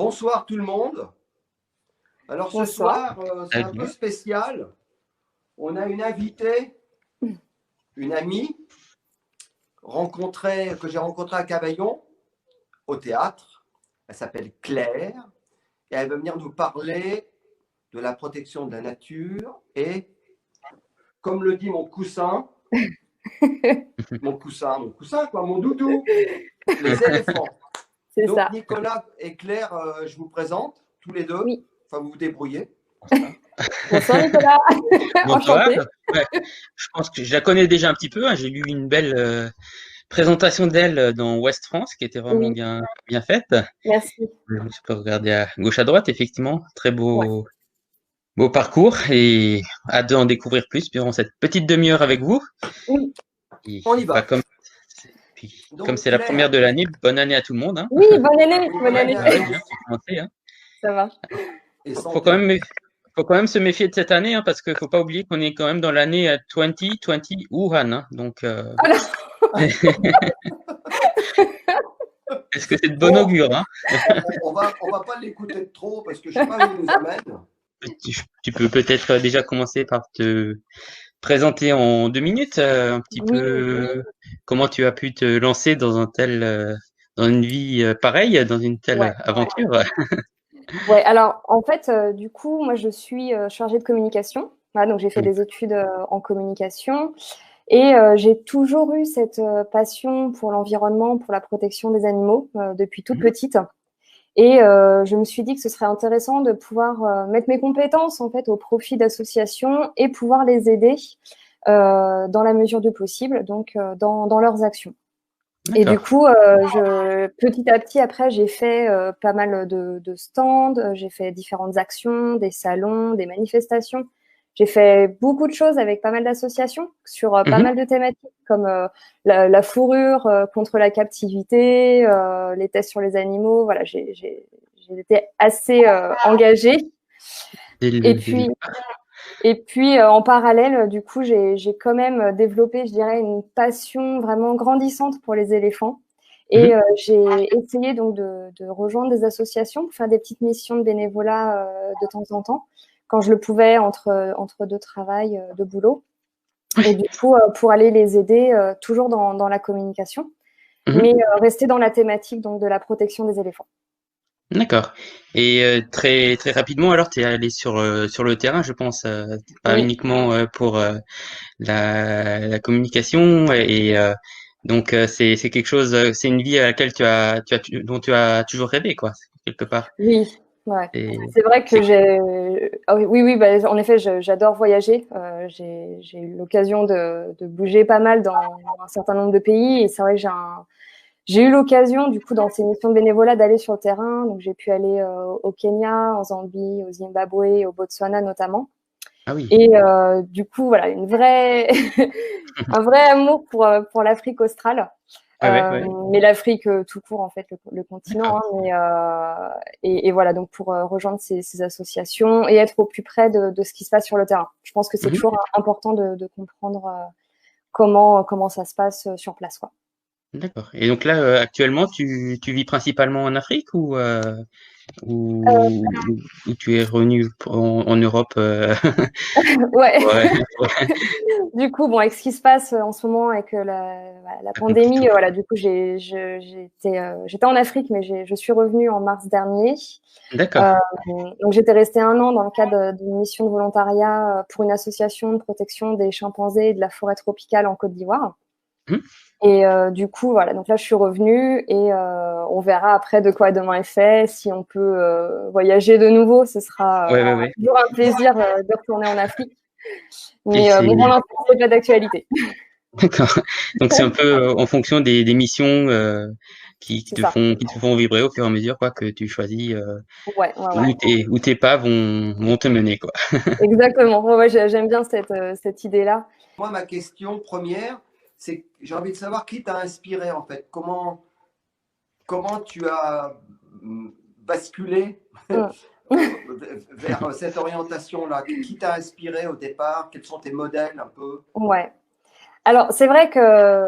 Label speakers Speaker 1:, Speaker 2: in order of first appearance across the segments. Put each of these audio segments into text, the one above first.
Speaker 1: Bonsoir tout le monde. Alors ce
Speaker 2: Bonsoir.
Speaker 1: soir, c'est un peu spécial. On a une invitée, une amie que j'ai rencontrée à Cavaillon, au théâtre. Elle s'appelle Claire et elle va venir nous parler de la protection de la nature et, comme le dit mon coussin, mon doudou, les éléphants.
Speaker 2: C'est
Speaker 1: Donc
Speaker 2: ça.
Speaker 1: Nicolas et Claire, je vous présente tous les deux.
Speaker 2: Oui.
Speaker 1: Enfin, vous vous débrouillez.
Speaker 2: Bonsoir Nicolas.
Speaker 3: Bonsoir.
Speaker 2: Enchantée.
Speaker 3: Ouais, je pense que je la connais déjà un petit peu, hein. J'ai lu une belle présentation d'elle dans Ouest France qui était vraiment
Speaker 2: Oui,
Speaker 3: bien faite.
Speaker 2: merci.
Speaker 3: Je peux regarder à gauche à droite, effectivement. Très
Speaker 2: Ouais.
Speaker 3: beau parcours et hâte d'en découvrir plus durant cette petite demi-heure avec vous.
Speaker 2: Oui,
Speaker 3: Et,
Speaker 1: On y va.
Speaker 3: comme
Speaker 1: Donc
Speaker 3: c'est la première
Speaker 1: Claire,
Speaker 3: de l'année, bonne année à tout le monde, hein.
Speaker 2: oui, bonne année,
Speaker 1: oui,
Speaker 2: bonne année.
Speaker 1: à
Speaker 3: Ouais,
Speaker 1: tous.
Speaker 3: bien, pour commencer, hein.
Speaker 2: Ça va.
Speaker 1: Et
Speaker 3: Faut quand
Speaker 1: santé.
Speaker 3: même, faut quand même se méfier de cette année, hein, parce qu'il faut pas oublier qu'on est quand même dans l'année 2020 Wuhan, hein. Donc,
Speaker 2: Alors,
Speaker 3: est-ce que c'est de bon
Speaker 1: Bon,
Speaker 3: augure, hein?
Speaker 1: on va pas l'écouter de trop parce que je sais pas où il nous amène.
Speaker 3: Tu peux peut-être déjà commencer par te présenter en 2 minutes, un petit
Speaker 2: oui,
Speaker 3: peu comment tu as pu te lancer dans une vie pareille, dans une telle
Speaker 2: ouais.
Speaker 3: aventure.
Speaker 2: Ouais, alors en fait, du coup, moi je suis chargée de communication. Voilà, donc j'ai fait des études en communication et j'ai toujours eu cette passion pour l'environnement, pour la protection des animaux depuis toute
Speaker 3: Mhm.
Speaker 2: petite. Et je me suis dit que ce serait intéressant de pouvoir mettre mes compétences en fait au profit d'associations et pouvoir les aider dans la mesure du possible, donc dans leurs actions. Et du
Speaker 3: D'accord.
Speaker 2: coup, petit à petit, après, j'ai fait pas mal de stands, j'ai fait différentes actions, des salons, des manifestations. J'ai fait beaucoup de choses avec pas mal d'associations sur pas
Speaker 3: Mhm.
Speaker 2: mal de thématiques comme la fourrure contre la captivité, les tests sur les animaux. Voilà, j'ai été assez engagée. Et
Speaker 3: Dès le
Speaker 2: puis, en parallèle, du coup, j'ai quand même développé, je dirais, une passion vraiment grandissante pour les éléphants.
Speaker 3: Mhm.
Speaker 2: Et j'ai essayé donc de rejoindre des associations pour faire des petites missions de bénévolat de temps en temps, quand je le pouvais entre deux travails de boulot. Et du coup, pour aller les aider toujours dans la communication,
Speaker 3: Mhm.
Speaker 2: mais rester dans la thématique donc de la protection des éléphants.
Speaker 3: D'accord. Et très rapidement, alors, tu es allé sur le terrain, je pense, pas
Speaker 2: Oui.
Speaker 3: uniquement pour la communication donc c'est quelque chose, c'est une vie à laquelle dont tu as toujours rêvé, quoi, quelque part.
Speaker 2: Oui, ouais.
Speaker 3: Et
Speaker 2: C'est vrai que
Speaker 3: c'est
Speaker 2: j'ai ah oui, bah, en effet, j'adore voyager. J'ai eu l'occasion de bouger pas mal dans un certain nombre de pays et c'est vrai que j'ai eu l'occasion, du coup, dans ces missions de bénévolat, d'aller sur le terrain. Donc, j'ai pu aller au Kenya, en Zambie, au Zimbabwe, au Botswana notamment.
Speaker 3: ah oui.
Speaker 2: Et du coup, voilà, un vrai amour pour l'Afrique australe.
Speaker 3: Ouais.
Speaker 2: Mais l'Afrique tout court, en fait, le continent.
Speaker 3: D'accord.
Speaker 2: Hein, et voilà, donc pour rejoindre ces associations et être au plus près de ce qui se passe sur le terrain. Je pense que c'est
Speaker 3: Mhm.
Speaker 2: toujours important de comprendre comment ça se passe sur place, quoi.
Speaker 3: D'accord. Et donc là, actuellement, tu vis principalement en Afrique
Speaker 2: Euh,
Speaker 3: ou, ou tu es revenu en Europe
Speaker 2: ouais.
Speaker 3: ouais,
Speaker 2: Du coup, bon, avec ce qui se passe en ce moment avec la
Speaker 3: ça complique
Speaker 2: pandémie,
Speaker 3: un peu.
Speaker 2: voilà, du coup, j'étais en Afrique, mais je suis revenue en mars dernier.
Speaker 3: D'accord.
Speaker 2: Euh, donc, j'étais restée 1 an dans le cadre d'une mission de volontariat pour une association de protection des chimpanzés et de la forêt tropicale en Côte d'Ivoire.
Speaker 3: Mhm.
Speaker 2: Et du coup, voilà, donc là, je suis revenue et on verra après de quoi demain est fait. Si on peut voyager de nouveau, ce sera
Speaker 3: Ouais.
Speaker 2: toujours un plaisir de retourner en Afrique.
Speaker 3: Et
Speaker 2: Mais bon, pour l'instant, c'est pas d'actualité.
Speaker 3: d'accord. Donc c'est un peu en fonction des missions
Speaker 2: C'est ça.
Speaker 3: qui te font vibrer au fur et à mesure, quoi, que tu choisis
Speaker 2: Ouais.
Speaker 3: où tes pas vont te mener, quoi.
Speaker 2: Exactement. Ouais, j'aime bien cette idée-là.
Speaker 1: Moi, ma question première, c'est que j'ai envie de savoir qui t'a inspiré en fait. Comment tu as basculé
Speaker 2: Mm.
Speaker 1: vers cette orientation-là? Qui t'a inspiré au départ? Quels sont tes modèles un peu?
Speaker 2: Ouais. Alors, c'est vrai que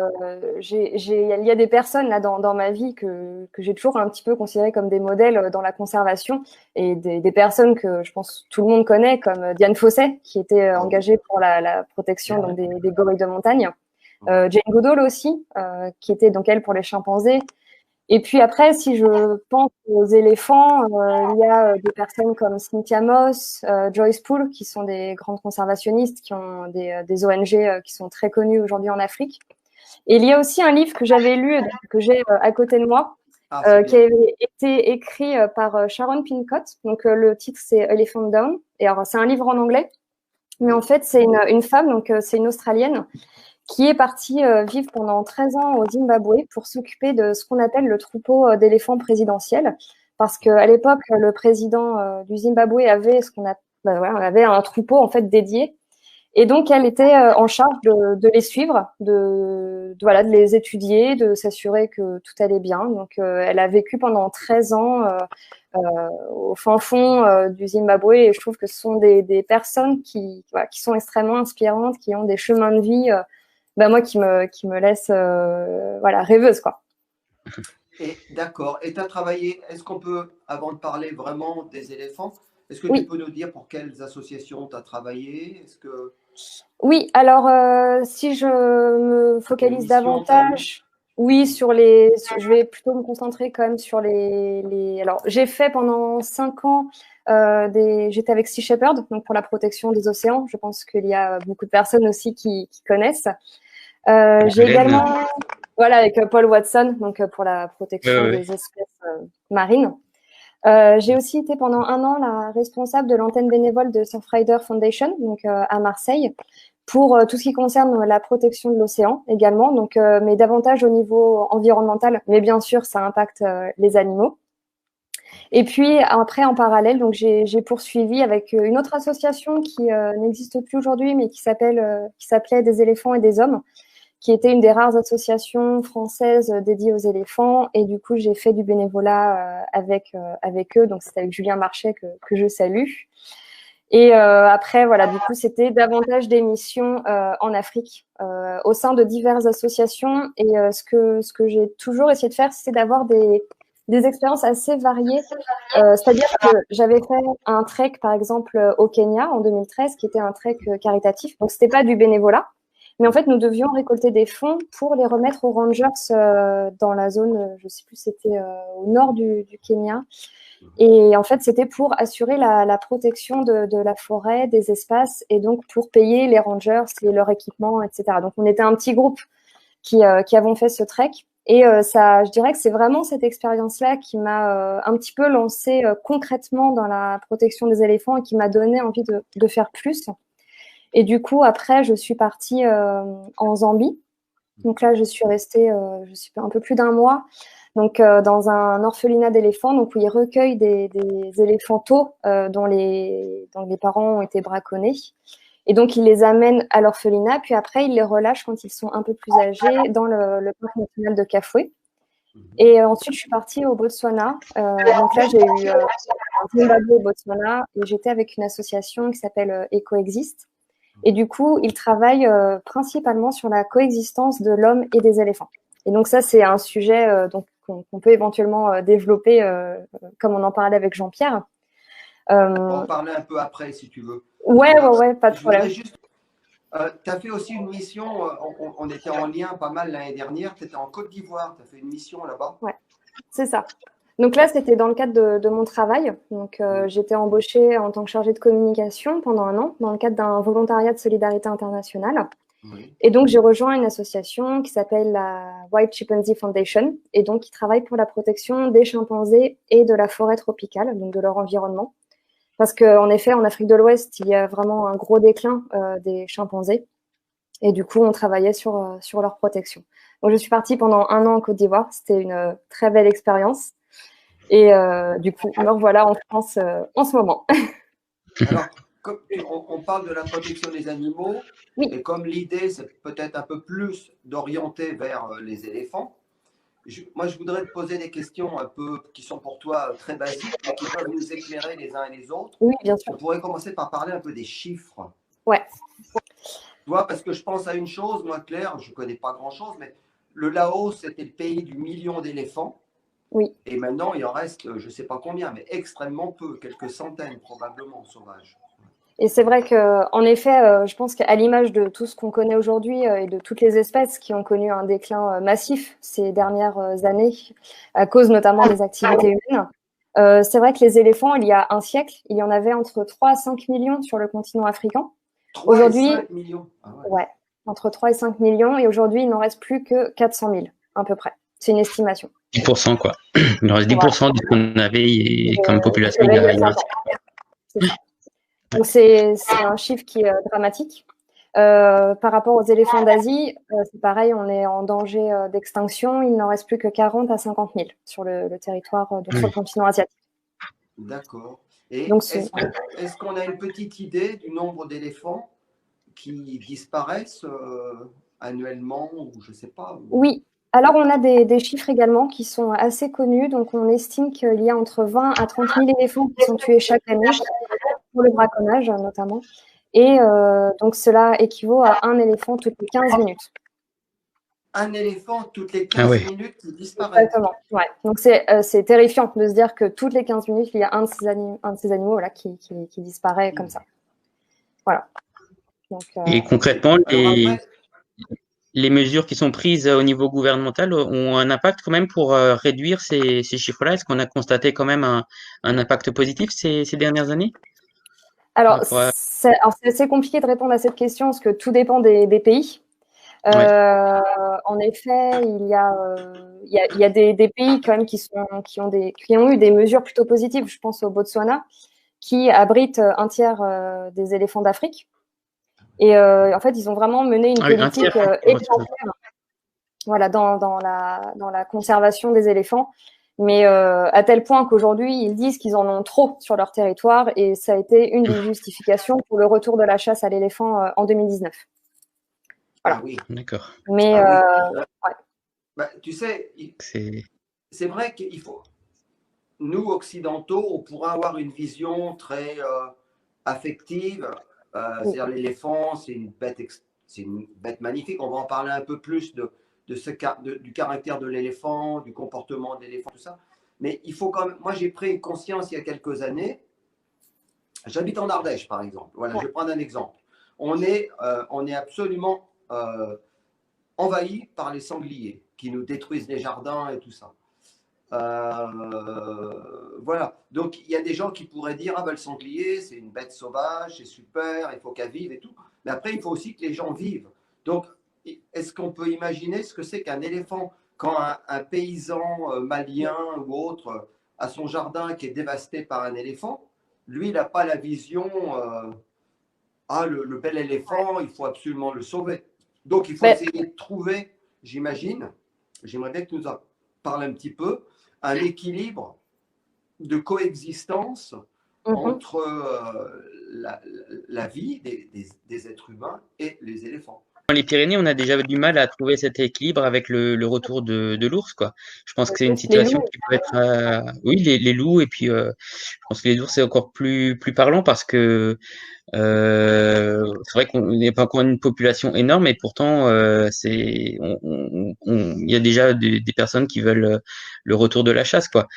Speaker 2: il y a des personnes là dans ma vie que j'ai toujours un petit peu considérées comme des modèles dans la conservation et des personnes que je pense tout le monde connaît, comme Diane Fossey, qui était engagée pour la protection donc, des gorilles de montagne. Jane Goodall aussi, qui était donc elle pour les chimpanzés. Et puis après, si je pense aux éléphants, il y a des personnes comme Cynthia Moss, Joyce Poole, qui sont des grandes conservationnistes, qui ont des ONG qui sont très connues aujourd'hui en Afrique. Et il y a aussi un livre que j'avais lu, que j'ai à côté de moi, qui avait été écrit par Sharon Pincott. Donc le titre c'est Elephant Down. Et alors c'est un livre en anglais, mais en fait c'est une femme, donc c'est une Australienne, qui est partie vivre pendant 13 ans au Zimbabwe pour s'occuper de ce qu'on appelle le troupeau d'éléphants présidentiels. Parce qu'à l'époque, le président du Zimbabwe avait avait un troupeau en fait dédié. Et donc, elle était en charge de les suivre, de les étudier, de s'assurer que tout allait bien. Donc, elle a vécu pendant 13 ans au fin fond du Zimbabwe. Et je trouve que ce sont des personnes qui sont extrêmement inspirantes, qui ont des chemins de vie moi qui me laisse rêveuse quoi.
Speaker 1: Et d'accord. Et tu as travaillé, est-ce qu'on peut, avant de parler vraiment des éléphants, est-ce que
Speaker 2: Oui.
Speaker 1: tu peux nous dire pour quelles associations tu as travaillé? Est-ce que...
Speaker 2: Oui, alors si je me focalise davantage, oui, je vais plutôt me concentrer quand même sur les... Alors, j'ai fait pendant 5 ans, j'étais avec Sea Shepherd, donc pour la protection des océans. Je pense qu'il y a beaucoup de personnes aussi qui connaissent. J'ai également, avec Paul Watson, donc pour la protection des espèces marines. J'ai aussi été pendant 1 an la responsable de l'antenne bénévole de Surfrider Foundation, donc à Marseille, pour tout ce qui concerne la protection de l'océan également, donc mais davantage au niveau environnemental, mais bien sûr ça impacte les animaux. Et puis après en parallèle, donc j'ai poursuivi avec une autre association qui n'existe plus aujourd'hui, mais qui s'appelait Des éléphants et des hommes, qui était une des rares associations françaises dédiées aux éléphants. Et du coup, j'ai fait du bénévolat avec eux. Donc, c'était avec Julien Marchais que je salue. Et après, du coup, c'était davantage des missions en Afrique au sein de diverses associations. Et ce que j'ai toujours essayé de faire, c'est d'avoir des expériences assez variées. C'est-à-dire que j'avais fait un trek, par exemple, au Kenya en 2013, qui était un trek caritatif. Donc, c'était pas du bénévolat. Mais en fait, nous devions récolter des fonds pour les remettre aux rangers dans la zone, je ne sais plus, c'était au nord du Kenya. Et en fait, c'était pour assurer la protection de la forêt, des espaces, et donc pour payer les rangers et leur équipement, etc. Donc, on était un petit groupe qui avons fait ce trek. Et je dirais que c'est vraiment cette expérience-là qui m'a un petit peu lancée concrètement dans la protection des éléphants et qui m'a donné envie de faire plus. Et du coup, après, je suis partie en Zambie. Donc là, je suis restée un peu plus d'1 mois, donc dans un orphelinat d'éléphants, donc où ils recueillent des éléphanteaux dont les parents ont été braconnés. Et donc, ils les amènent à l'orphelinat, puis après, ils les relâchent quand ils sont un peu plus âgés dans le parc national de Kafoué. Et ensuite, je suis partie au Botswana. Donc là, j'ai eu Zimbabwe au Botswana, et j'étais avec une association qui s'appelle EcoExist. Et du coup, ils travaillent principalement sur la coexistence de l'homme et des éléphants. Et donc ça, c'est un sujet qu'on peut éventuellement développer, comme on en parlait avec Jean-Pierre.
Speaker 1: On va en parler un peu après, si tu veux.
Speaker 2: Ouais, pas de problème.
Speaker 1: Tu as fait aussi une mission, on était en lien pas mal l'année dernière, tu étais en Côte d'Ivoire, tu as fait une mission là-bas.
Speaker 2: Ouais, c'est ça. Donc là, c'était dans le cadre de mon travail. Donc, j'étais embauchée en tant que chargée de communication pendant 1 an dans le cadre d'un volontariat de solidarité internationale. Oui. Et donc, j'ai rejoint une association qui s'appelle la White Chimpanzee Foundation et donc qui travaille pour la protection des chimpanzés et de la forêt tropicale, donc de leur environnement. Parce qu'en effet, en Afrique de l'Ouest, il y a vraiment un gros déclin des chimpanzés. Et du coup, on travaillait sur leur protection. Donc, je suis partie pendant 1 an en Côte d'Ivoire. C'était une très belle expérience. Et du coup, me revoilà en France en ce moment.
Speaker 1: Alors, comme on parle de la protection des animaux, oui. Et comme l'idée, c'est peut-être un peu plus d'orienter vers les éléphants, moi, je voudrais te poser des questions un peu qui sont pour toi très basiques, mais qui peuvent nous éclairer les uns et les autres.
Speaker 2: Oui, bien sûr.
Speaker 1: On pourrait commencer par parler un peu des chiffres.
Speaker 2: Ouais.
Speaker 1: Tu vois, parce que je pense à une chose, moi, Claire, je ne connais pas grand-chose, mais le Laos, c'était le pays du million d'éléphants.
Speaker 2: Oui.
Speaker 1: Et maintenant, il en reste, je ne sais pas combien, mais extrêmement peu, quelques centaines probablement sauvages.
Speaker 2: Et c'est vrai qu'en effet, je pense qu'à l'image de tout ce qu'on connaît aujourd'hui et de toutes les espèces qui ont connu un déclin massif ces dernières années, à cause notamment des activités humaines, c'est vrai que les éléphants, il y a un siècle, il y en avait entre 3 à 5 millions sur le continent africain.
Speaker 1: 3 et 5 millions.
Speaker 2: Ah ouais, entre 3 et 5 millions, et aujourd'hui, il n'en reste plus que 400 000, à peu près. C'est une estimation.
Speaker 3: 10%, quoi. Il en reste 10% de ce qu'on avait comme population il y a un siècle.
Speaker 2: C'est ça. Donc, c'est un chiffre qui est dramatique. Par rapport aux éléphants d'Asie, c'est pareil, on est en danger d'extinction. Il n'en reste plus que 40 à 50 000 sur le territoire, donc sur le continent asiatique.
Speaker 1: D'accord. Et est-ce qu'on a une petite idée du nombre d'éléphants qui disparaissent annuellement ou je ne sais pas?
Speaker 2: Oui. Alors, on a des chiffres également qui sont assez connus. Donc, on estime qu'il y a entre 20 à 30 000 éléphants qui sont tués chaque année pour le braconnage notamment. Et donc, cela équivaut à un éléphant toutes les 15 minutes.
Speaker 1: Un éléphant toutes les 15 minutes qui disparaît.
Speaker 2: Exactement. Ouais. Donc, c'est terrifiant de se dire que toutes les 15 minutes, il y a un de ces animaux voilà, qui disparaît comme ça. Voilà. Donc,
Speaker 3: et concrètement, les mesures qui sont prises au niveau gouvernemental ont un impact quand même pour réduire ces chiffres-là. Est-ce qu'on a constaté quand même un impact positif ces dernières années?
Speaker 2: Alors, c'est assez compliqué de répondre à cette question parce que tout dépend des pays. En effet, il y a des pays quand même qui ont eu des mesures plutôt positives. Je pense au Botswana, qui abrite un tiers des éléphants d'Afrique. Et en fait, ils ont vraiment mené une politique exemplaire, voilà, dans la conservation des éléphants. Mais à tel point qu'aujourd'hui, ils disent qu'ils en ont trop sur leur territoire, et ça a été une des justifications pour le retour de la chasse à l'éléphant en 2019. Voilà.
Speaker 1: Ah oui.
Speaker 3: D'accord.
Speaker 2: Mais
Speaker 1: tu sais, c'est vrai qu'il faut. Nous, occidentaux, on pourra avoir une vision très affective. C'est-à-dire l'éléphant, c'est une bête magnifique. On va en parler un peu plus du caractère de l'éléphant, du comportement de l'éléphant, tout ça. Mais il faut quand même. Moi, j'ai pris conscience il y a quelques années. J'habite en Ardèche, par exemple. Voilà, je vais prendre un exemple. On est absolument envahi par les sangliers qui nous détruisent les jardins et tout ça. Voilà. Donc, il y a des gens qui pourraient dire ah ben, le sanglier, c'est une bête sauvage, c'est super, il faut qu'elle vive et tout. Mais après, il faut aussi que les gens vivent. Donc, est-ce qu'on peut imaginer ce que c'est qu'un éléphant quand un paysan malien ou autre a son jardin qui est dévasté par un éléphant? Lui, il n'a pas la vision le bel éléphant, il faut absolument le sauver. Donc, il faut essayer de trouver, j'imagine, j'aimerais bien que tu nous en parles un petit peu, un équilibre de coexistence entre la vie des êtres humains et les éléphants.
Speaker 3: Dans les Pyrénées, on a déjà du mal à trouver cet équilibre avec le retour de l'ours, quoi. Je pense que c'est une situation qui peut être... oui, les loups, et puis je pense que les ours, c'est encore plus parlant parce que c'est vrai qu'on n'est pas encore une population énorme, et pourtant, il y a déjà des personnes qui veulent le retour de la chasse, quoi.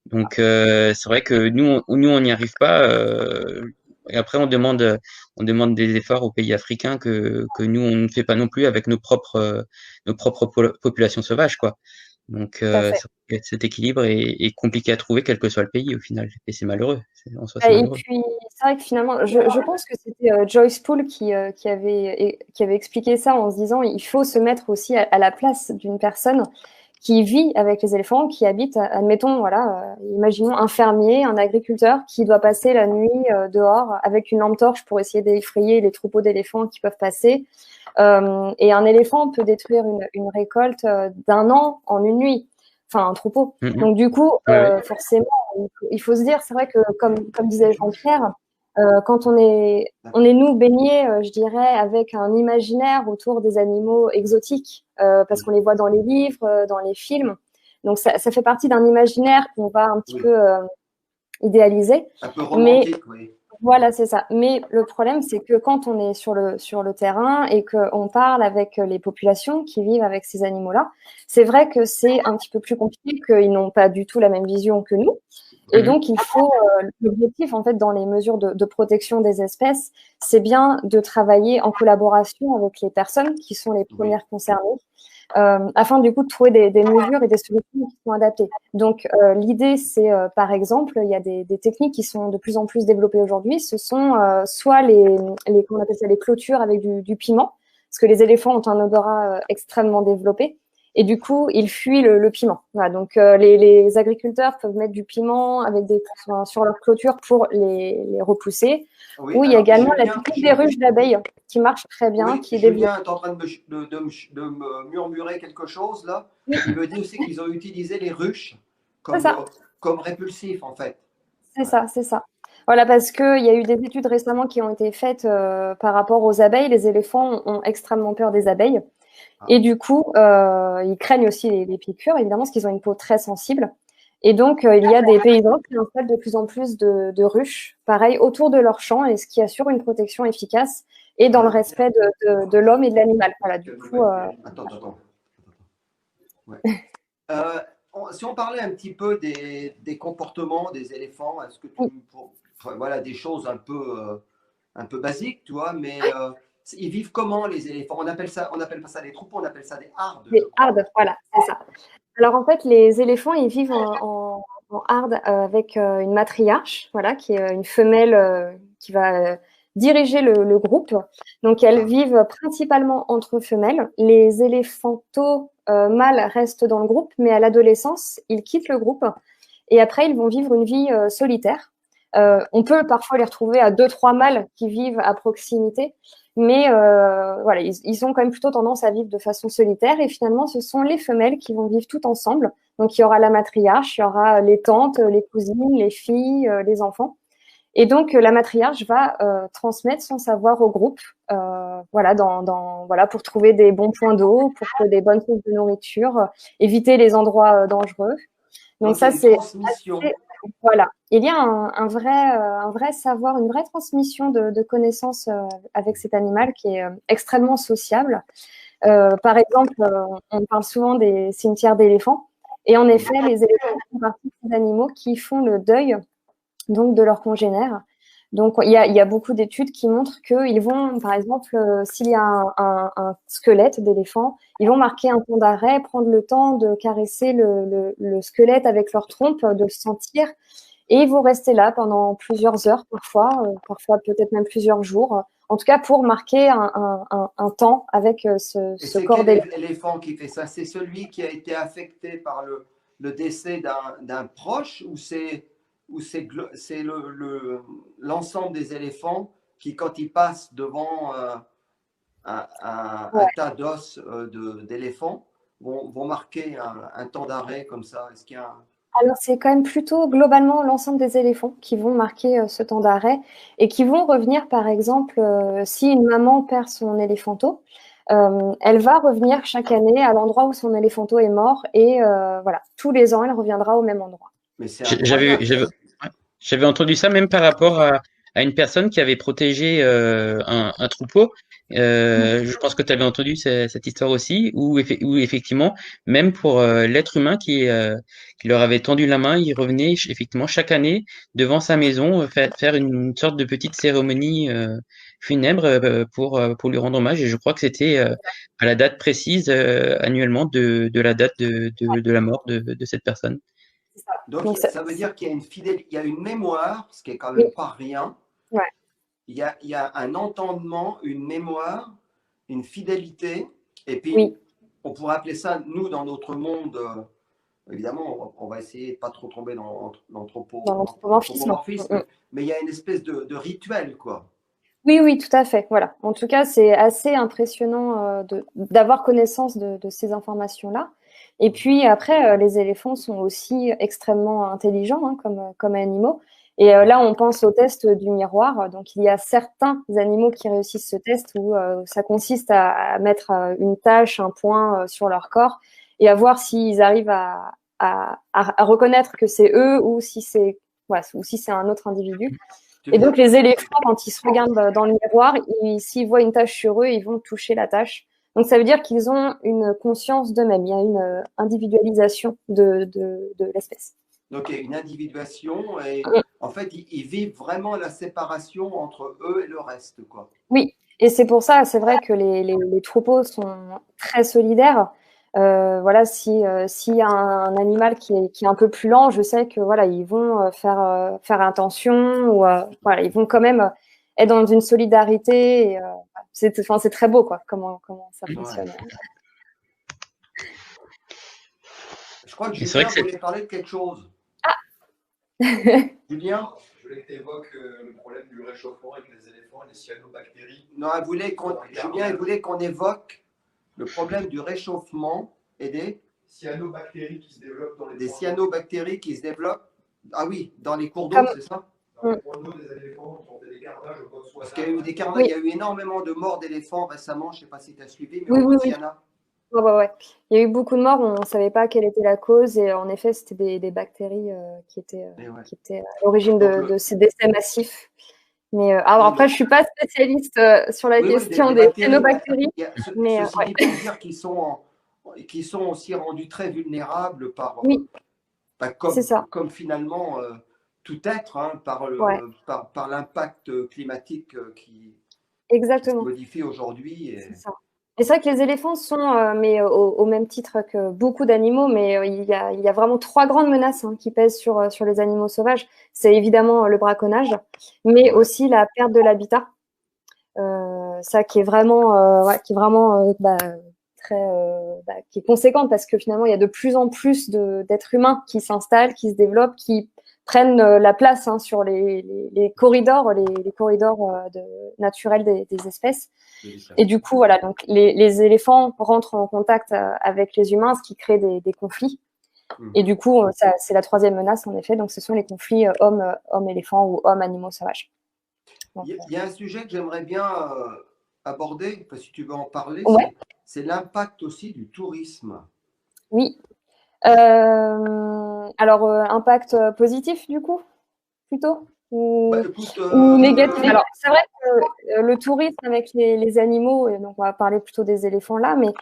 Speaker 3: Donc, c'est vrai que nous, on n'y arrive pas. Et après, on demande des efforts aux pays africains que nous, on ne fait pas non plus avec nos propres populations sauvages, quoi. Donc, cet équilibre est compliqué à trouver, quel que soit le pays, au final. Et c'est malheureux.
Speaker 2: Et puis, c'est vrai que finalement, je pense que c'était Joyce Poole qui avait expliqué ça en se disant il faut se mettre aussi à la place d'une personne qui vit avec les éléphants, qui habite, admettons, voilà, imaginons un fermier, un agriculteur qui doit passer la nuit dehors avec une lampe torche pour essayer d'effrayer les troupeaux d'éléphants qui peuvent passer. Et un éléphant peut détruire une récolte d'un an en une nuit, enfin un troupeau. Donc du coup, forcément, il faut se dire, c'est vrai que comme disait Jean-Pierre, quand on est nous baignés, je dirais, avec un imaginaire autour des animaux exotiques, parce qu'on les voit dans les livres, dans les films. Donc ça fait partie d'un imaginaire qu'on va un petit peu idéalisé.
Speaker 1: Un peu romantique, oui.
Speaker 2: Voilà, c'est ça. Mais le problème, c'est que quand on est sur le terrain et qu'on parle avec les populations qui vivent avec ces animaux-là, c'est vrai que c'est un petit peu plus compliqué, qu'ils n'ont pas du tout la même vision que nous. Et donc, il faut, l'objectif, en fait, dans les mesures de protection des espèces, c'est bien de travailler en collaboration avec les personnes qui sont les premières concernées, afin du coup de trouver des mesures et des solutions qui sont adaptées. Donc l'idée, c'est par exemple, il y a des techniques qui sont de plus en plus développées aujourd'hui. Ce sont soit comment on appelle ça, les clôtures avec du piment, parce que les éléphants ont un odorat extrêmement développé. Et du coup, ils fuient le piment. Voilà, donc les agriculteurs peuvent mettre du piment avec sur leur clôture pour les repousser.
Speaker 1: Oui,
Speaker 2: Ou il y a
Speaker 1: alors,
Speaker 2: également la technique des ruches d'abeilles qui marche très bien,
Speaker 1: oui,
Speaker 2: qui est développée.
Speaker 1: Julien est en train de me murmurer quelque chose là. Il me dit aussi qu'ils ont utilisé les ruches
Speaker 2: C'est ça.
Speaker 1: comme répulsif en fait.
Speaker 2: C'est ça, c'est ça. Voilà, parce qu'il y a eu des études récemment qui ont été faites par rapport aux abeilles. Les éléphants ont extrêmement peur des abeilles. Et du coup, ils craignent aussi les piqûres, évidemment, parce qu'ils ont une peau très sensible. Et donc, il y a des paysans qui installent de plus en plus de ruches, pareil, autour de leurs champs, et ce qui assure une protection efficace et dans le respect de l'homme et de l'animal. Voilà, du coup.
Speaker 1: Attends. Ouais. Si on parlait un petit peu des comportements des éléphants, est-ce que voilà, des choses un peu basiques, tu vois, mais ils vivent comment les éléphants? On appelle pas ça des troupeaux, on appelle ça des hardes.
Speaker 2: Des hardes, voilà, c'est ça. Alors en fait, les éléphants, ils vivent en harde avec une matriarche, voilà, qui est une femelle qui va diriger le groupe. Donc elles vivent principalement entre femelles. Les éléphantos mâles restent dans le groupe, mais à l'adolescence, ils quittent le groupe et après, ils vont vivre une vie solitaire. On peut parfois les retrouver à 2-3 mâles qui vivent à proximité, mais voilà, ils ont quand même plutôt tendance à vivre de façon solitaire. Et finalement, ce sont les femelles qui vont vivre toutes ensemble. Donc, il y aura la matriarche, il y aura les tantes, les cousines, les filles, les enfants. Et donc, la matriarche va transmettre son savoir au groupe, voilà, voilà, pour trouver des bons points d'eau, pour trouver des bonnes sources de nourriture, éviter les endroits dangereux. Donc ça, c'est voilà. Il y a un vrai savoir, une vraie transmission de connaissances avec cet animal qui est extrêmement sociable. Par exemple, on parle souvent des cimetières d'éléphants. Et en effet, les éléphants font partie des animaux qui font le deuil donc de leurs congénères. Donc, il y a beaucoup d'études qui montrent qu'ils vont, par exemple, s'il y a un squelette d'éléphant, ils vont marquer un temps d'arrêt, prendre le temps de caresser le squelette avec leur trompe, de le sentir, et ils vont rester là pendant plusieurs heures parfois peut-être même plusieurs jours, en tout cas pour marquer un temps avec ce corps d'éléphant.
Speaker 1: C'est quel éléphant qui fait ça? C'est celui qui a été affecté par le décès d'un proche ou c'est l'ensemble des éléphants qui, quand ils passent devant un tas d'os d'éléphants, vont marquer un temps d'arrêt comme ça? Est-ce qu'il y a
Speaker 2: Alors, c'est quand même plutôt globalement l'ensemble des éléphants qui vont marquer ce temps d'arrêt et qui vont revenir, par exemple, si une maman perd son éléphanto, elle va revenir chaque année à l'endroit où son éléphanto est mort et voilà, tous les ans, elle reviendra au même endroit.
Speaker 1: Mais c'est
Speaker 3: J'avais entendu ça même par rapport à une personne qui avait protégé un troupeau. Je pense que tu avais entendu cette histoire aussi, où effectivement, même pour l'être humain qui leur avait tendu la main, il revenait effectivement chaque année devant sa maison faire une sorte de petite cérémonie funèbre pour lui rendre hommage. Et je crois que c'était à la date précise annuellement de la date de la mort de cette personne.
Speaker 1: Donc ça veut dire qu'il y a il y a une mémoire, ce qui est quand même pas rien.
Speaker 2: Ouais.
Speaker 1: Il y a un entendement, une mémoire, une fidélité, et puis on pourrait appeler ça, nous, dans notre monde, évidemment, on va essayer de ne pas trop tomber dans l'anthropomorphisme, mais il y a une espèce de rituel, quoi.
Speaker 2: Oui, tout à fait. Voilà. En tout cas, c'est assez impressionnant d'avoir connaissance de ces informations-là. Et puis après, les éléphants sont aussi extrêmement intelligents hein, comme animaux. Et là, on pense au test du miroir. Donc, il y a certains animaux qui réussissent ce test où ça consiste à mettre une tache, un point sur leur corps et à voir s'ils arrivent à reconnaître que c'est eux ou si c'est voilà, ou si c'est un autre individu. Et donc, les éléphants, quand ils se regardent dans le miroir, s'ils voient une tache sur eux, ils vont toucher la tache. Donc, ça veut dire qu'ils ont une conscience d'eux-mêmes. Il y a une individualisation de l'espèce.
Speaker 1: Donc, il y a une individuation et en fait, ils vivent vraiment la séparation entre eux et le reste, quoi.
Speaker 2: Oui, et c'est pour ça, c'est vrai que les troupeaux sont très solidaires. Voilà, s'il y a un animal qui est un peu plus lent, je sais que voilà, ils vont faire attention ou voilà, ils vont quand même être dans une solidarité. Et, c'est très beau, quoi, comment ça fonctionne.
Speaker 1: Ouais. Je crois que Julien voulait parler de quelque chose. Julien,
Speaker 4: je voulais que tu évoques le problème du réchauffement avec les éléphants et les cyanobactéries.
Speaker 1: Non, Julien, il voulait qu'on évoque le problème du réchauffement et des
Speaker 4: cyanobactéries qui se développent dans les
Speaker 1: des cyanobactéries qui se développent. Ah oui, dans les cours d'eau, c'est ça?
Speaker 4: Dans les cours d'eau des éléphants qui ont fait des carnages au Botswana.
Speaker 1: Parce qu'il y a eu des carnages, il y a eu énormément de morts d'éléphants récemment. Je ne sais pas si tu as suivi, mais
Speaker 2: oui,
Speaker 1: au
Speaker 2: Botswana. Ouais. Il y a eu beaucoup de morts, on ne savait pas quelle était la cause, et en effet, c'était des bactéries qui étaient à l'origine de ces décès massifs. Mais alors après, je ne suis pas spécialiste sur la question des cyanobactéries.
Speaker 1: Mais ceci dit, pour dire qu'ils sont aussi rendus très vulnérables par, comme finalement tout être, hein, par l'impact climatique qui se modifie aujourd'hui.
Speaker 2: C'est ça. Et c'est vrai que les éléphants sont, mais au même titre que beaucoup d'animaux, mais il y a vraiment 3 grandes menaces qui pèsent sur les animaux sauvages. C'est évidemment le braconnage, mais aussi la perte de l'habitat. Ça qui est vraiment, qui est conséquente, parce que finalement, il y a de plus en plus d'êtres humains qui s'installent, qui se développent, qui prennent la place sur les corridors, les corridors naturels des espèces. Et du coup, voilà, donc les éléphants rentrent en contact avec les humains, ce qui crée des conflits. Et du coup, c'est la 3e menace, en effet. Donc, ce sont les conflits homme-éléphant ou homme-animaux sauvages.
Speaker 1: Il y a un sujet que j'aimerais bien aborder, si tu veux en parler, c'est l'impact aussi du tourisme.
Speaker 2: Oui. Alors, impact positif, du coup, plutôt ou négatif. Alors, c'est vrai que le tourisme avec les animaux, et donc on va parler plutôt des éléphants là, mais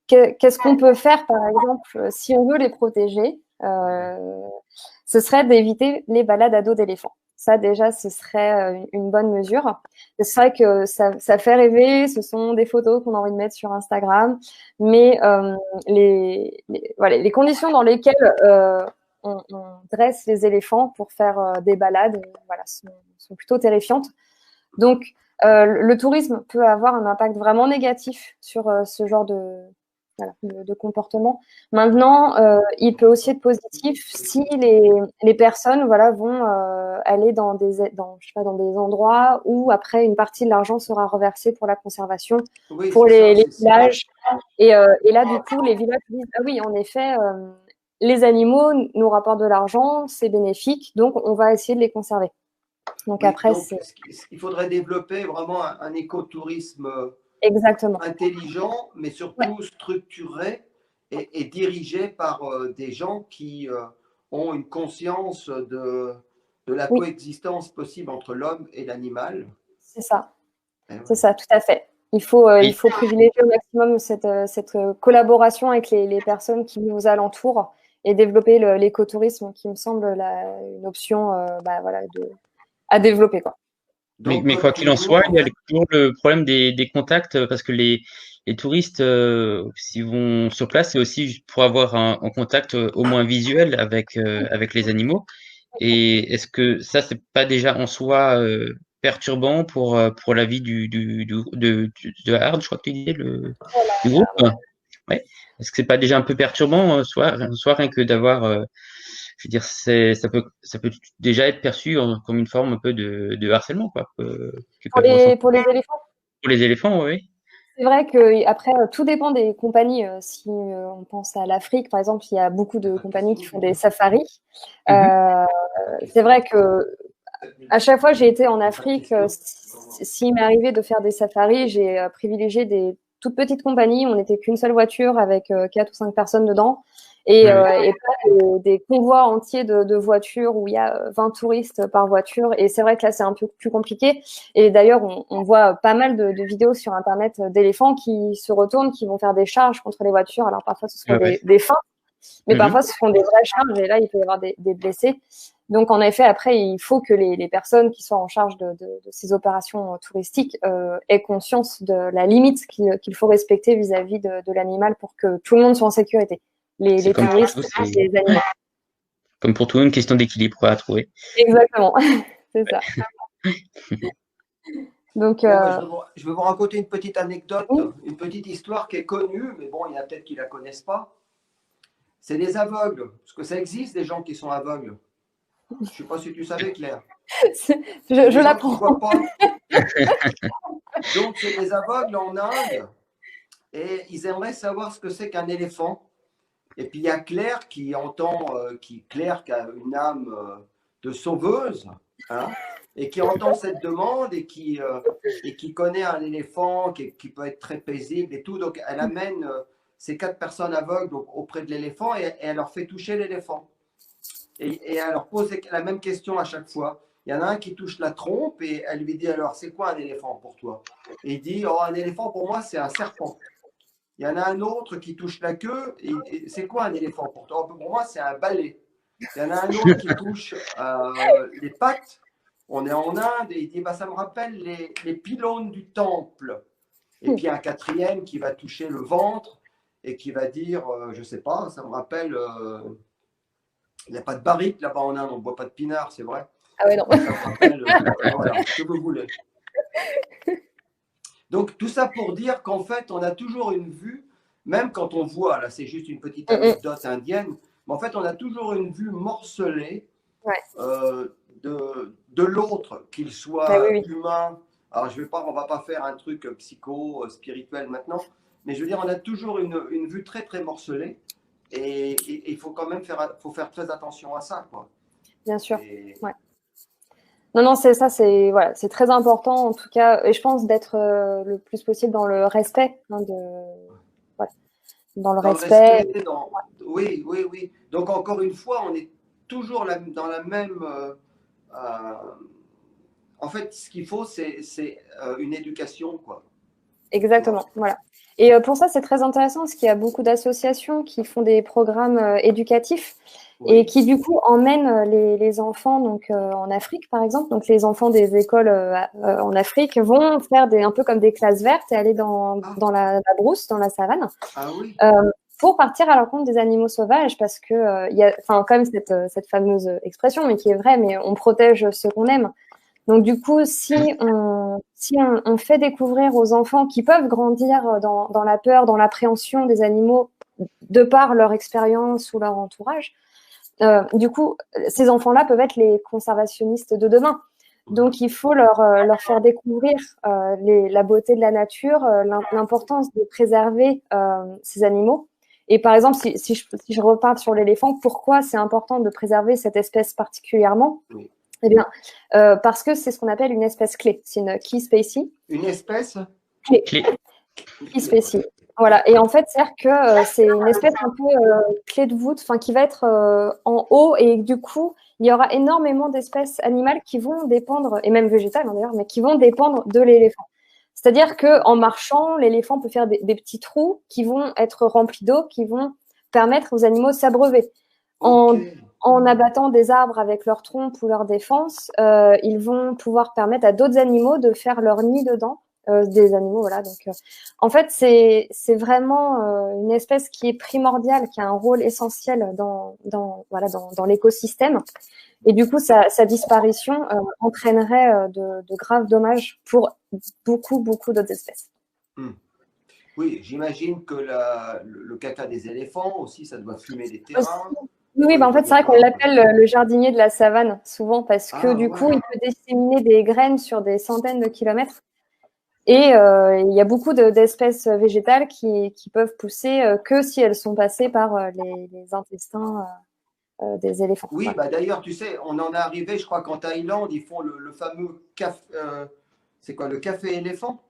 Speaker 2: qu'est-ce qu'on peut faire, par exemple, si on veut les protéger, ce serait d'éviter les balades à dos d'éléphants. Ça, déjà, ce serait une bonne mesure. C'est vrai que ça fait rêver, ce sont des photos qu'on a envie de mettre sur Instagram, mais les conditions dans lesquelles on dresse les éléphants pour faire des balades sont plutôt terrifiantes. Donc, le tourisme peut avoir un impact vraiment négatif sur ce genre de comportement. Maintenant, il peut aussi être positif si les personnes vont aller dans des endroits où après une partie de l'argent sera reversée pour la conservation, pour les villages. Et là, du coup, les villages disent « Ah oui, en effet, les animaux nous rapportent de l'argent, c'est bénéfique, donc on va essayer de les conserver. » Donc après,
Speaker 1: il faudrait développer vraiment un écotourisme intelligent, mais surtout structuré et dirigé par des gens qui ont une conscience de la coexistence possible entre l'homme et l'animal.
Speaker 2: C'est ça. C'est ça, tout à fait. Il faut privilégier au maximum cette collaboration avec les personnes qui nous alentourent et développer l'écotourisme, qui me semble une option à développer, quoi.
Speaker 3: Donc, mais quoi qu'il en soit, il y a toujours le problème des contacts, parce que les touristes, s'ils vont sur place, c'est aussi pour avoir un contact au moins visuel avec les animaux. Et est-ce que ça, c'est pas déjà en soi perturbant pour la vie de Hard, je crois que tu disais, du groupe? Ouais. Est-ce que c'est pas déjà un peu perturbant, soit rien que d'avoir je veux dire, ça peut déjà être perçu comme une forme un peu de harcèlement, quoi.
Speaker 2: Pour les éléphants?
Speaker 3: Pour les éléphants, oui.
Speaker 2: C'est vrai que après, tout dépend des compagnies. Si on pense à l'Afrique, par exemple, il y a beaucoup de compagnies qui font des safaris. C'est vrai que à chaque fois que j'ai été en Afrique, s'il m'est arrivé de faire des safaris, j'ai privilégié des toutes petites compagnies. On n'était qu'une seule voiture avec 4 ou 5 personnes dedans. Et pas des convois entiers de voitures où il y a 20 touristes par voiture. Et c'est vrai que là, c'est un peu plus compliqué. Et d'ailleurs, on voit pas mal de vidéos sur Internet d'éléphants qui se retournent, qui vont faire des charges contre les voitures. Alors parfois, ce sont des feintes, mais parfois, ce sont des vraies charges. Et là, il peut y avoir des blessés. Donc, en effet, après, il faut que les personnes qui sont en charge de ces opérations touristiques aient conscience de la limite qu'il faut respecter vis-à-vis de l'animal pour que tout le monde soit en sécurité. Les touristes et les animaux.
Speaker 3: Comme pour tout, une question d'équilibre à trouver.
Speaker 2: Exactement, c'est ça. Donc,
Speaker 1: je vais vous raconter une petite anecdote, une petite histoire qui est connue, mais bon, il y en a peut-être qui ne la connaissent pas. C'est les aveugles, parce que ça existe des gens qui sont aveugles. Je ne sais pas si tu savais, Claire.
Speaker 2: Je l'apprends.
Speaker 1: Donc, c'est des aveugles en Inde et ils aimeraient savoir ce que c'est qu'un éléphant. Et puis, il y a Claire qui entend, Claire qui a une âme de sauveuse, hein, et qui entend cette demande et qui connaît un éléphant qui peut être très paisible et tout. Donc, elle amène ces 4 personnes aveugles auprès de l'éléphant et elle leur fait toucher l'éléphant. Et elle leur pose la même question à chaque fois. Il y en a un qui touche la trompe et elle lui dit alors, c'est quoi un éléphant pour toi? Et il dit, oh, un éléphant pour moi, c'est un serpent. Il y en a un autre qui touche la queue et c'est quoi un éléphant pour toi? Pour moi, c'est un balai. Il y en a un autre qui touche les pattes. On est en Inde et il dit, bah, ça me rappelle les pylônes du temple. Et puis un quatrième qui va toucher le ventre et qui va dire, je ne sais pas, ça me rappelle... il n'y a pas de barrique là-bas en Inde, on ne boit pas de pinard, c'est vrai.
Speaker 2: Ah ouais, non.
Speaker 1: Ça me rappelle, voilà, ce que vous voulez. Donc, tout ça pour dire qu'en fait, on a toujours une vue, même quand on voit, là, c'est juste une petite anecdote indienne, mais en fait, on a toujours une vue morcelée de l'autre, qu'il soit humain. Alors, on ne va pas faire un truc spirituel maintenant, mais je veux dire, on a toujours une vue très, très morcelée. Et il faut quand même faire très attention à ça, quoi.
Speaker 2: Bien sûr. Ouais. Non, c'est très important en tout cas, et je pense d'être le plus possible dans le respect, dans le respect.
Speaker 1: Oui. Donc encore une fois, on est toujours dans la même. En fait, ce qu'il faut, c'est une éducation, quoi.
Speaker 2: Exactement, voilà. Et pour ça, c'est très intéressant parce qu'il y a beaucoup d'associations qui font des programmes éducatifs et qui, du coup, emmènent les enfants en Afrique, par exemple. Donc, les enfants des écoles en Afrique vont faire un peu comme des classes vertes et aller dans la brousse, dans la savane, pour partir à l'encontre des animaux sauvages parce que il y a quand même cette fameuse expression, mais qui est vraie, mais on protège ce qu'on aime. Donc, du coup, si on fait découvrir aux enfants qui peuvent grandir dans la peur, dans l'appréhension des animaux, de par leur expérience ou leur entourage, du coup, ces enfants-là peuvent être les conservationnistes de demain. Donc, il faut leur faire découvrir la beauté de la nature, l'importance de préserver ces animaux. Et par exemple, si je repars sur l'éléphant, pourquoi c'est important de préserver cette espèce particulièrement ? Eh bien, parce que c'est ce qu'on appelle une espèce clé. C'est une key species.
Speaker 1: Une espèce
Speaker 2: clé. Key species. Voilà. Et en fait, c'est-à-dire que c'est une espèce un peu clé de voûte, qui va être en haut. Et du coup, il y aura énormément d'espèces animales qui vont dépendre, et même végétales d'ailleurs, mais qui vont dépendre de l'éléphant. C'est-à-dire qu'en marchant, l'éléphant peut faire des petits trous qui vont être remplis d'eau, qui vont permettre aux animaux de s'abreuver. En abattant des arbres avec leur trompe ou leur défense, ils vont pouvoir permettre à d'autres animaux de faire leur nid dedans, des animaux, voilà. Donc, en fait, c'est vraiment une espèce qui est primordiale, qui a un rôle essentiel dans l'écosystème. Et du coup, sa disparition entraînerait de graves dommages pour beaucoup d'autres espèces.
Speaker 1: Oui, j'imagine que le caca des éléphants aussi, ça doit fumer des terrains.
Speaker 2: Oui, en fait, c'est vrai qu'on l'appelle le jardinier de la savane, souvent, parce que du coup, il peut disséminer des graines sur des centaines de kilomètres. Et il y a beaucoup d'espèces végétales qui peuvent pousser que si elles sont passées par les intestins des éléphants.
Speaker 1: Oui, d'ailleurs, tu sais, on en est arrivé, je crois qu'en Thaïlande, ils font le fameux café. C'est quoi, le café éléphant?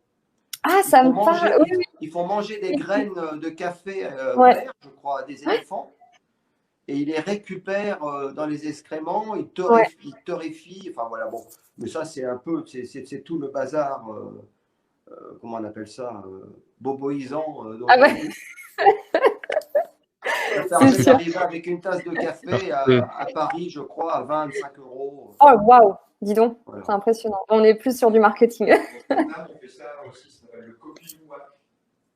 Speaker 2: Ah, ça me parle.
Speaker 1: Ils font manger des graines de café vert, je crois, à des éléphants. et il les récupère dans les excréments,
Speaker 2: Ouais.
Speaker 1: il torréfie, enfin voilà, bon. Mais ça, c'est un peu, c'est tout le bazar, comment on appelle ça, boboisant
Speaker 2: Ah bah,
Speaker 1: d'aujourd'hui. Ça
Speaker 2: c'est
Speaker 1: permet
Speaker 2: sûr.
Speaker 1: d'arriver avec une tasse de café
Speaker 3: Euh,
Speaker 1: à Paris, je crois, à 25 euros.
Speaker 2: Oh, waouh, dis donc,
Speaker 1: Voilà.
Speaker 2: c'est impressionnant. On est plus sur du marketing.
Speaker 4: Au Vietnam, on fait ça aussi, ça s'appelle le Kopi Luwak.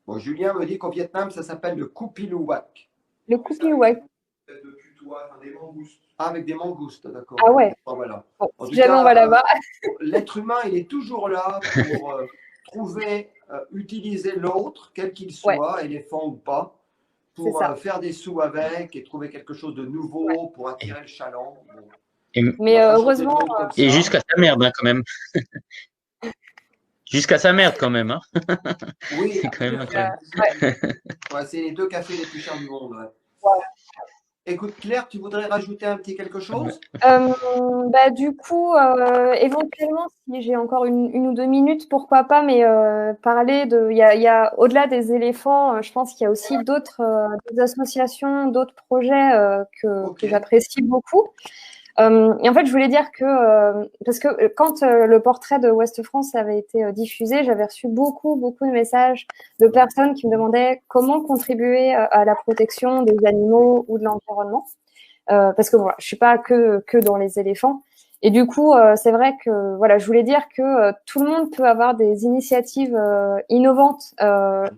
Speaker 1: Bon, Julien me dit qu'au Vietnam, ça s'appelle le Kupi Luwak.
Speaker 2: Le coupi, ouais.
Speaker 4: Tête de putois, enfin des mangoustes.
Speaker 1: Ah, avec des mangoustes, d'accord.
Speaker 2: Ah ouais.
Speaker 1: Ah, voilà.
Speaker 2: Bon,
Speaker 1: En
Speaker 2: si
Speaker 1: tout
Speaker 2: jamais
Speaker 1: cas,
Speaker 2: on va là-bas.
Speaker 1: l'être humain, il est toujours là pour trouver, utiliser l'autre, quel qu'il soit, éléphant ou pas,
Speaker 2: C'est
Speaker 1: pour
Speaker 2: ça.
Speaker 1: faire des sous avec et trouver quelque chose de nouveau pour attirer le chaland. Bon.
Speaker 3: et,
Speaker 1: On
Speaker 2: Mais
Speaker 1: va pas chanter
Speaker 2: heureusement,
Speaker 1: le monde comme
Speaker 3: et
Speaker 1: ça.
Speaker 3: jusqu'à sa merde, hein, quand même. Jusqu'à sa merde, quand même. Hein.
Speaker 1: Oui,
Speaker 3: C'est quand même incroyable.
Speaker 1: ouais, c'est les 2 cafés les plus chers du monde. Ouais.
Speaker 2: ouais.
Speaker 1: Écoute, Claire, tu voudrais rajouter un petit quelque chose?
Speaker 2: Bah, du coup, éventuellement, si j'ai encore une ou 2 minutes, pourquoi pas, mais parler de. Il y a au-delà des éléphants, je pense qu'il y a aussi d'autres associations, d'autres projets
Speaker 1: Ok.
Speaker 2: que j'apprécie beaucoup. Et en fait, je voulais dire que, parce que quand le portrait de Ouest France avait été diffusé, j'avais reçu beaucoup de messages de personnes qui me demandaient comment contribuer à la protection des animaux ou de l'environnement. Parce que voilà, je suis pas que dans les éléphants. Et du coup, c'est vrai que voilà, je voulais dire que tout le monde peut avoir des initiatives innovantes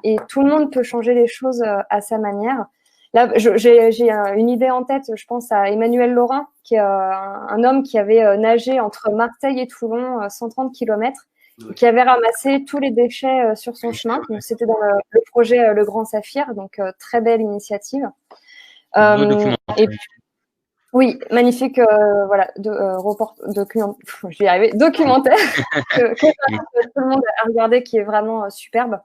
Speaker 2: et tout le monde peut changer les choses à sa manière. Là, j'ai une idée en tête. Je pense à Emmanuel Laurin, qui est un homme qui avait nagé entre Marseille et Toulon 130 km, qui avait ramassé tous les déchets sur son chemin. Donc, c'était dans le projet Le Grand Saphir, donc très belle initiative.
Speaker 3: Beau documentaire.
Speaker 2: Et puis, oui, magnifique, voilà, je vais y arriver, documentaire que tout le monde a regardé, qui est vraiment superbe.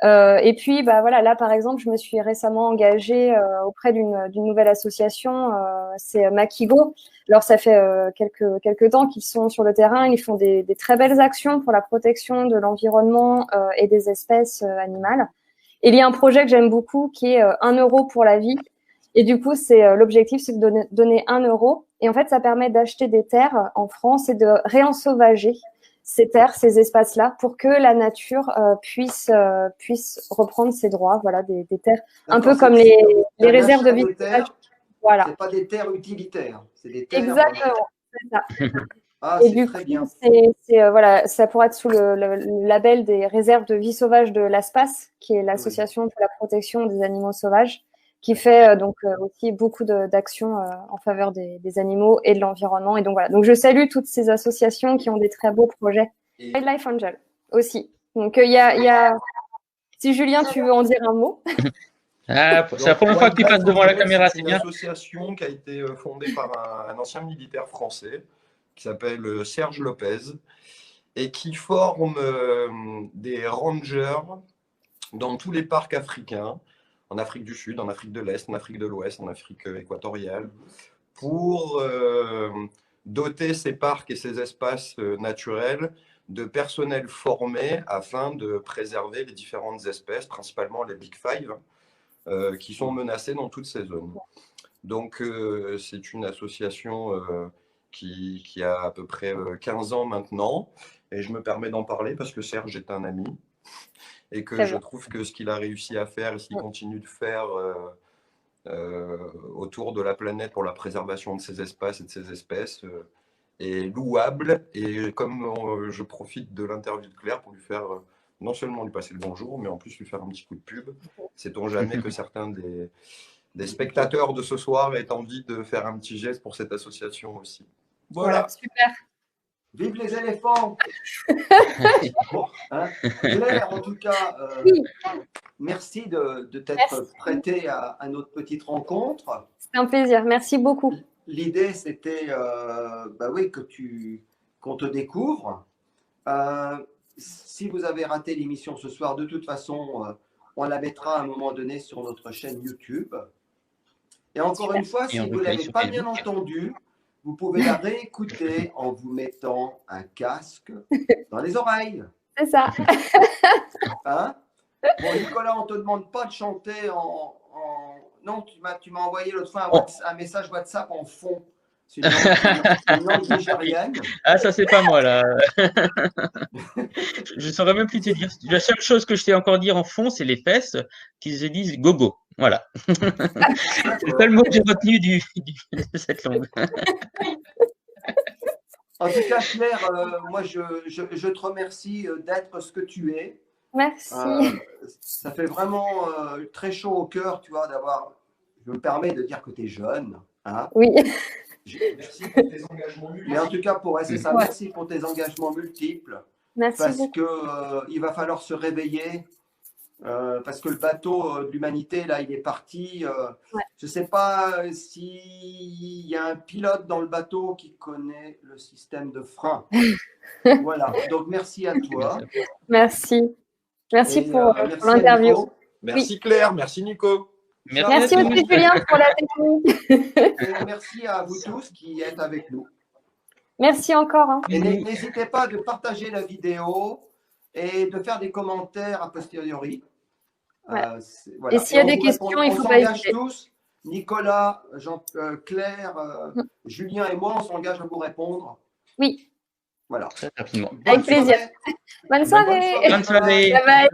Speaker 2: Et puis, bah voilà, là par exemple, je me suis récemment engagée auprès d'une nouvelle association, c'est Makigo. Alors ça fait quelques temps qu'ils sont sur le terrain, ils font des très belles actions pour la protection de l'environnement et des espèces animales. Et il y a un projet que j'aime beaucoup qui est 1 euro pour la vie. Et du coup, l'objectif, c'est de donner 1 euro. Et en fait, ça permet d'acheter des terres en France et de réensauvager ces terres, ces espaces-là, pour que la nature puisse reprendre ses droits. Voilà, des terres un peu comme les réserves de vie. Voilà.
Speaker 1: C'est pas des terres utilitaires, c'est des terres.
Speaker 2: Exactement, c'est ça.
Speaker 1: Ah,
Speaker 2: et
Speaker 1: c'est
Speaker 2: du
Speaker 1: très
Speaker 2: coup,
Speaker 1: bien.
Speaker 2: voilà, ça pourrait être sous le label des réserves de vie sauvage de l'ASPAS, qui est l'association pour la protection des animaux sauvages, qui fait donc aussi beaucoup d'actions en faveur des animaux et de l'environnement. Et donc voilà. Donc je salue toutes ces associations qui ont des très beaux projets.
Speaker 1: Et
Speaker 2: Wildlife Angel aussi. Donc il y a. Si Julien, tu veux en dire un mot.
Speaker 3: Ah, c'est la première fois que tu passes devant la caméra, c'est
Speaker 4: C'est une
Speaker 3: bien.
Speaker 4: association qui a été fondée par un ancien militaire français qui s'appelle Serge Lopez et qui forme des rangers dans tous les parcs africains, en Afrique du Sud, en Afrique de l'Est, en Afrique de l'Ouest, en Afrique équatoriale, pour doter ces parcs et ces espaces naturels de personnel formé afin de préserver les différentes espèces, principalement les Big Five, qui sont menacées dans toutes ces zones. Donc, c'est une association qui a à peu près 15 ans maintenant, et je me permets d'en parler parce que Serge est un ami, et que je trouve que ce qu'il a réussi à faire et ce qu'il continue de faire autour de la planète pour la préservation de ces espaces et de ces espèces est louable. Et comme je profite de l'interview de Claire pour lui faire non seulement lui passer le bonjour, mais en plus lui faire un petit coup de pub, sait-on jamais que certains des spectateurs de ce soir aient envie de faire un petit geste pour cette association aussi. Voilà.
Speaker 2: Super.
Speaker 1: Vive les éléphants. Bon, hein. Claire, en tout cas, merci de t'être prêtée à notre petite rencontre.
Speaker 2: C'est un plaisir, merci beaucoup.
Speaker 1: L'idée, c'était oui, qu'on te découvre. Si vous avez raté l'émission ce soir, de toute façon, on la mettra à un moment donné sur notre chaîne YouTube. Et encore une fois, si vous ne l'avez pas bien entendu, vous pouvez la réécouter en vous mettant un casque dans les oreilles.
Speaker 2: C'est ça.
Speaker 1: Hein? Bon, Nicolas, on ne te demande pas de chanter non, tu m'as envoyé l'autre fois
Speaker 3: Oh.
Speaker 1: un message WhatsApp en fond. C'est une langue nigérienne.
Speaker 3: Ah, ça, c'est pas moi, là. Je saurais même plus te dire. La seule chose que je sais encore dire en fond, c'est les fesses qui se disent gogo. Voilà. C'est le seul mot que j'ai retenu de cette langue.
Speaker 1: En tout cas, Claire, moi, je te remercie d'être ce que tu es.
Speaker 2: Merci.
Speaker 1: Ça fait vraiment très chaud au cœur, tu vois, d'avoir. Je me permets de dire que tu es jeune. Hein.
Speaker 2: Oui.
Speaker 4: Merci pour tes engagements multiples.
Speaker 1: Mais en tout cas, c'est ça.
Speaker 2: Ouais.
Speaker 1: Merci pour tes engagements multiples.
Speaker 2: Merci
Speaker 1: Parce
Speaker 2: beaucoup.
Speaker 1: que il va falloir se réveiller. Parce que le bateau de l'humanité, là, il est parti.
Speaker 2: Ouais.
Speaker 1: Je ne sais pas s'il y a un pilote dans le bateau qui connaît le système de frein. Voilà. Donc, merci à toi.
Speaker 2: Merci. Merci
Speaker 1: Et,
Speaker 2: pour
Speaker 1: merci
Speaker 2: l'interview.
Speaker 1: à Nico.
Speaker 4: Merci Claire, merci Nico.
Speaker 2: Merci
Speaker 3: à
Speaker 2: aussi
Speaker 3: tous.
Speaker 2: Julien pour la technique.
Speaker 1: Et merci à vous tous qui êtes avec nous.
Speaker 2: Merci encore. Hein.
Speaker 1: Et n'hésitez pas de partager la vidéo et de faire des commentaires a posteriori.
Speaker 2: Ouais.
Speaker 1: Voilà.
Speaker 2: Et s'il y a des
Speaker 1: vous
Speaker 2: questions,
Speaker 1: répond.
Speaker 2: il ne faut
Speaker 1: On
Speaker 2: pas
Speaker 1: s'engage
Speaker 2: hésiter.
Speaker 1: tous. Nicolas, Claire, Julien et moi, on s'engage à vous répondre.
Speaker 2: Oui.
Speaker 1: Voilà.
Speaker 3: Très rapidement.
Speaker 2: Avec plaisir.
Speaker 1: Soirée.
Speaker 2: Bonne soirée.
Speaker 3: Bonne soirée.
Speaker 2: Bye bye.